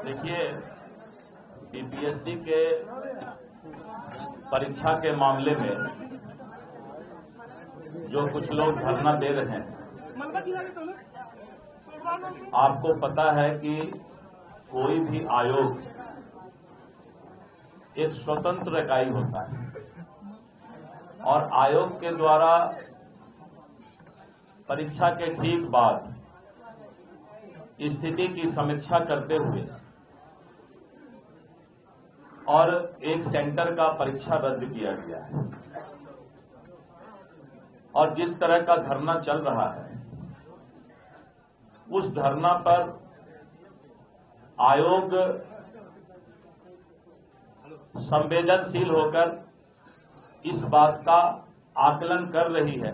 देखिए, बीपीएससी के परीक्षा के मामले में जो कुछ लोग धरना दे रहे हैं, आपको पता है कि कोई भी आयोग एक स्वतंत्र इकाई होता है और आयोग के द्वारा परीक्षा के ठीक बाद स्थिति की समीक्षा करते हुए और एक सेंटर का परीक्षा रद्द किया गया है। और जिस तरह का धरना चल रहा है, उस धरना पर आयोग संवेदनशील होकर इस बात का आकलन कर रही है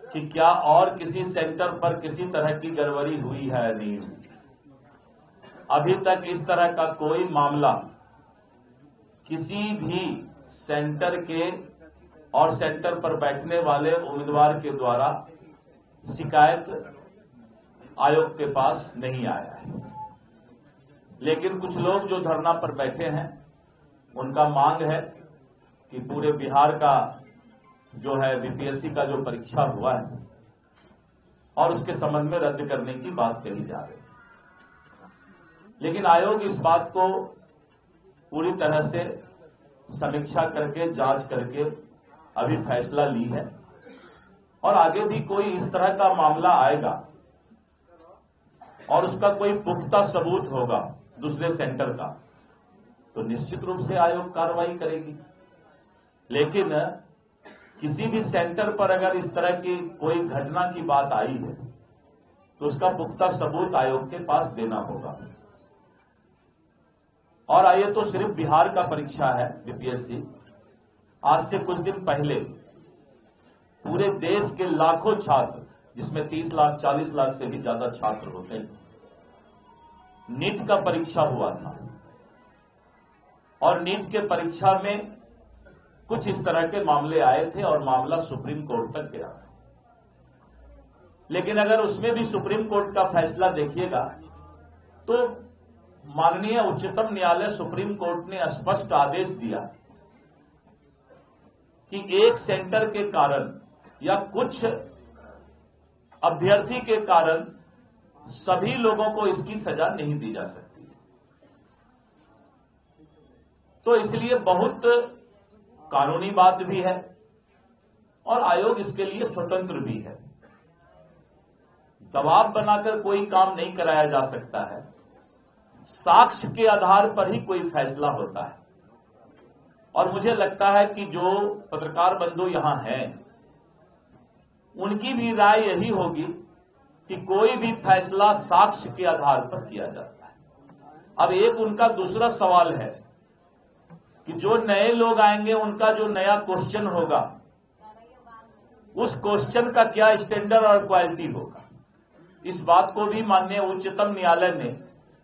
कि क्या और किसी सेंटर पर किसी तरह की गड़बड़ी हुई है या नहीं। अभी तक इस तरह का कोई मामला किसी भी सेंटर के और सेंटर पर बैठने वाले उम्मीदवार के द्वारा शिकायत आयोग के पास नहीं आया है। लेकिन कुछ लोग जो धरना पर बैठे हैं, उनका मांग है कि पूरे बिहार का जो है बीपीएससी का जो परीक्षा हुआ है और उसके संबंध में रद्द करने की बात कही जा रही है। लेकिन आयोग इस बात को पूरी तरह से समीक्षा करके जांच करके अभी फैसला ली है और आगे भी कोई इस तरह का मामला आएगा और उसका कोई पुख्ता सबूत होगा दूसरे सेंटर का, तो निश्चित रूप से आयोग कार्रवाई करेगी। लेकिन किसी भी सेंटर पर अगर इस तरह की कोई घटना की बात आई है तो उसका पुख्ता सबूत आयोग के पास देना होगा। और आइए, तो सिर्फ बिहार का परीक्षा है बीपीएससी। आज से कुछ दिन पहले पूरे देश के लाखों छात्र, जिसमें 30 लाख 40 लाख से भी ज्यादा छात्र होते हैं, नीट का परीक्षा हुआ था और नीट के परीक्षा में कुछ इस तरह के मामले आए थे और मामला सुप्रीम कोर्ट तक गया था। लेकिन अगर उसमें भी सुप्रीम कोर्ट का फैसला देखिएगा तो माननीय उच्चतम न्यायालय सुप्रीम कोर्ट ने स्पष्ट आदेश दिया कि एक सेंटर के कारण या कुछ अभ्यर्थी के कारण सभी लोगों को इसकी सजा नहीं दी जा सकती। तो इसलिए बहुत कानूनी बात भी है और आयोग इसके लिए स्वतंत्र भी है। दबाव बनाकर कोई काम नहीं कराया जा सकता है। साक्ष्य के आधार पर ही कोई फैसला होता है। और मुझे लगता है कि जो पत्रकार बंधु यहां हैं, उनकी भी राय यही होगी कि कोई भी फैसला साक्ष्य के आधार पर किया जाता है। अब एक उनका दूसरा सवाल है कि जो नए लोग आएंगे, उनका जो नया क्वेश्चन होगा, उस क्वेश्चन का क्या स्टैंडर्ड और क्वालिटी होगा। इस बात को भी माननीय उच्चतम न्यायालय ने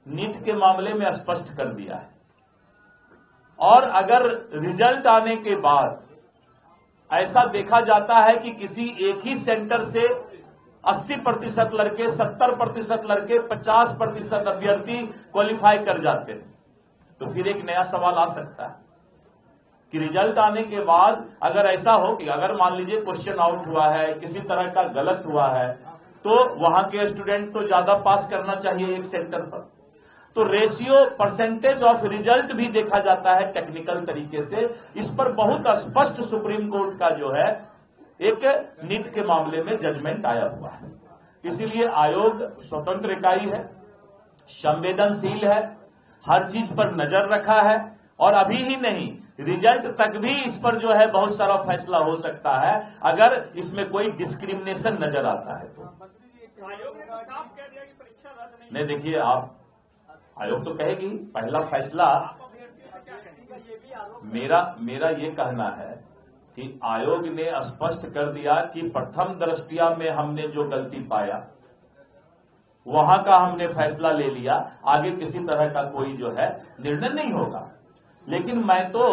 नीट के मामले में स्पष्ट कर दिया है। और अगर रिजल्ट आने के बाद ऐसा देखा जाता है कि किसी एक ही सेंटर से 80% लड़के, 70% लड़के, 50% अभ्यर्थी क्वालिफाई कर जाते हैं, तो फिर एक नया सवाल आ सकता है कि रिजल्ट आने के बाद अगर ऐसा हो कि अगर मान लीजिए क्वेश्चन आउट हुआ है, किसी तरह का गलत हुआ है, तो वहां के स्टूडेंट तो ज्यादा पास करना चाहिए एक सेंटर पर। तो रेशियो, परसेंटेज ऑफ रिजल्ट भी देखा जाता है टेक्निकल तरीके से। इस पर बहुत स्पष्ट सुप्रीम कोर्ट का जो है एक नीट के मामले में जजमेंट आया हुआ है। इसीलिए आयोग स्वतंत्र इकाई है, संवेदनशील है, हर चीज पर नजर रखा है और अभी ही नहीं, रिजल्ट तक भी इस पर जो है बहुत सारा फैसला हो सकता है अगर इसमें कोई डिस्क्रिमिनेशन नजर आता है तो। नहीं, देखिए, आप आयोग तो कहेगी पहला फैसला। मेरा ये कहना है कि आयोग ने स्पष्ट कर दिया कि प्रथम दृष्टया में हमने जो गलती पाया वहां का हमने फैसला ले लिया, आगे किसी तरह का कोई जो है निर्णय नहीं होगा। लेकिन मैं तो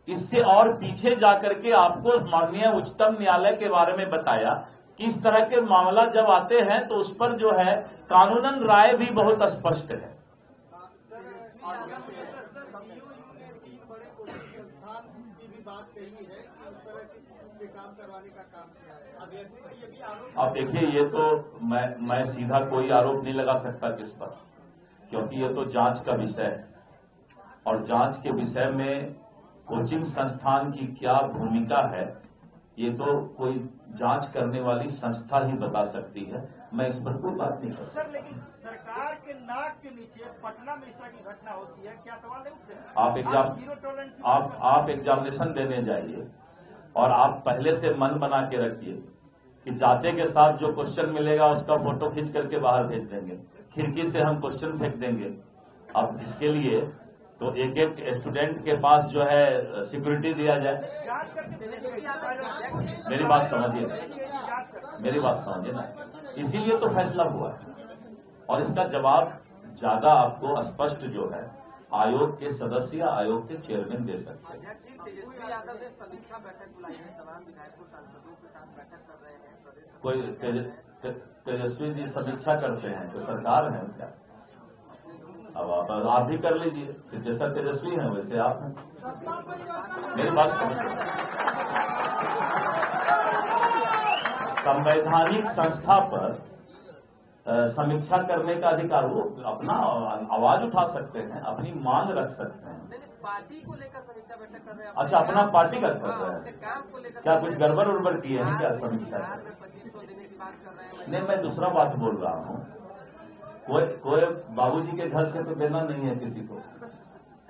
इससे और पीछे जाकर के आपको माननीय उच्चतम न्यायालय के बारे में बताया कि इस तरह के मामला जब आते हैं तो उस पर जो है कानूनन राय भी बहुत स्पष्ट है। बात कही है कि उस तरह के काम करवाने का काम किया है। अब देखिए, ये तो मैं सीधा कोई आरोप नहीं लगा सकता किस पर, क्योंकि ये तो जांच का विषय है और जांच के विषय में कोचिंग संस्थान की क्या भूमिका है ये तो कोई जांच करने वाली संस्था ही बता सकती है। मैं इस पर कोई बात नहीं कर सकता। सर, लेकिन सरकार के नाक के नीचे पटना में इस तरह की घटना होती है, क्या सवाल नहीं उठते हैं? आप एग्जामिनेशन देने जाइए और आप पहले से मन बना के रखिए कि जाते के साथ जो क्वेश्चन मिलेगा उसका फोटो खींच करके बाहर भेज देंगे, खिड़की से हम क्वेश्चन फेंक देंगे। अब इसके लिए तो एक एक स्टूडेंट के पास जो है सिक्योरिटी दिया जाए। मेरी बात समझिए ना, इसीलिए तो फैसला हुआ है और इसका जवाब ज्यादा आपको स्पष्ट जो है आयोग के सदस्य या आयोग के चेयरमैन दे सकते हैं। समीक्षा बैठक बुलाई है, तमाम विधायकों सांसदों के साथ बैठक कर रहे हैं। कोई तेजस्वी जी समीक्षा करते हैं तो सरकार है क्या? अब आप भी कर लीजिए, जैसा तेजस्वी हैं वैसे आप हैं। मेरी बात समझिए, संवैधानिक संस्था पर समीक्षा करने का अधिकार, वो अपना आवाज उठा सकते हैं, अपनी मांग रख सकते हैं। पार्टी को लेकर समीक्षा बैठक कर रहे हैं। अच्छा, अपना पार्टी का कर रहे हैं, काम को लेकर क्या कुछ गड़बड़ उड़बड़ किए हैं क्या समीक्षा? 2500 देने की बात कर रहे हैं। नहीं, मैं दूसरा बात बोल रहा हूँ। कोई बाबूजी के घर से तो देना नहीं है किसी को,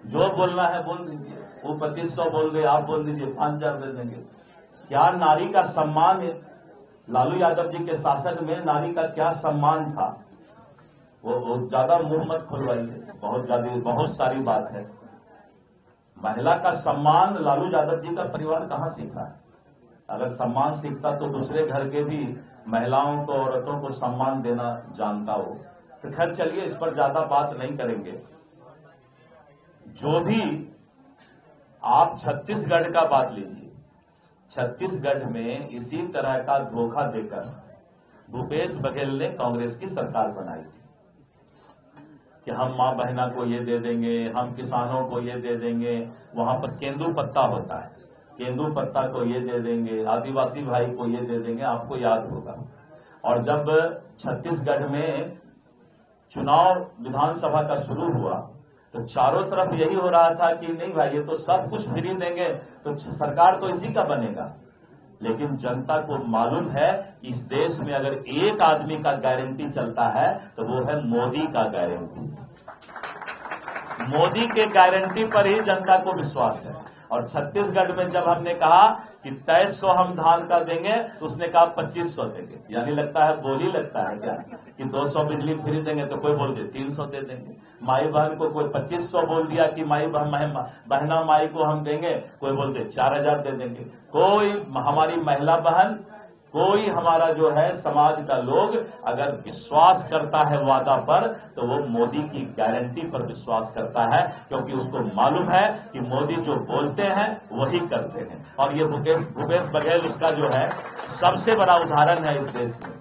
जो बोलना है बोल दीजिए। वो 2500 बोल दे, आप बोल दीजिए 5000 दे देंगे। क्या नारी का सम्मान है? लालू यादव जी के शासन में नारी का क्या सम्मान था? वो ज्यादा मुंह मत खुलवाइए, बहुत सारी बात है। महिला का सम्मान लालू यादव जी का परिवार कहाँ सीखा है? अगर सम्मान सीखता तो दूसरे घर के भी महिलाओं को, औरतों को सम्मान देना जानता हो। तो खैर चलिए, इस पर ज्यादा बात नहीं करेंगे। जो भी आप छत्तीसगढ़ का बात लीजिए, छत्तीसगढ़ में इसी तरह का धोखा देकर भूपेश बघेल ने कांग्रेस की सरकार बनाई थी कि हम मां बहना को ये दे देंगे, हम किसानों को ये दे देंगे। वहां पर केंदू पत्ता होता है, केंदू पत्ता को ये दे देंगे, आदिवासी भाई को ये दे देंगे, आपको याद होगा। और जब छत्तीसगढ़ में चुनाव विधानसभा का शुरू हुआ तो चारों तरफ यही हो रहा था कि नहीं भाई, ये तो सब कुछ फ्री देंगे तो सरकार तो इसी का बनेगा। लेकिन जनता को मालूम है कि इस देश में अगर एक आदमी का गारंटी चलता है तो वो है मोदी का गारंटी। मोदी के गारंटी पर ही जनता को विश्वास है। और छत्तीसगढ़ में जब हमने कहा कि 2300 हम धान का देंगे तो उसने कहा 2500 देंगे। यानी लगता है बोली लगता है क्या कि 200 बिजली फ्री देंगे, तो कोई बोल दे 300 दे देंगे। माई बहन को कोई 2500 बोल दिया कि बहना माई को हम देंगे, कोई बोल दे 4000 दे देंगे। कोई हमारी महिला बहन, कोई हमारा जो है समाज का लोग अगर विश्वास करता है वादा पर तो वो मोदी की गारंटी पर विश्वास करता है, क्योंकि उसको मालूम है कि मोदी जो बोलते हैं वही करते हैं। और ये भूपेश बघेल उसका जो है सबसे बड़ा उदाहरण है इस देश में।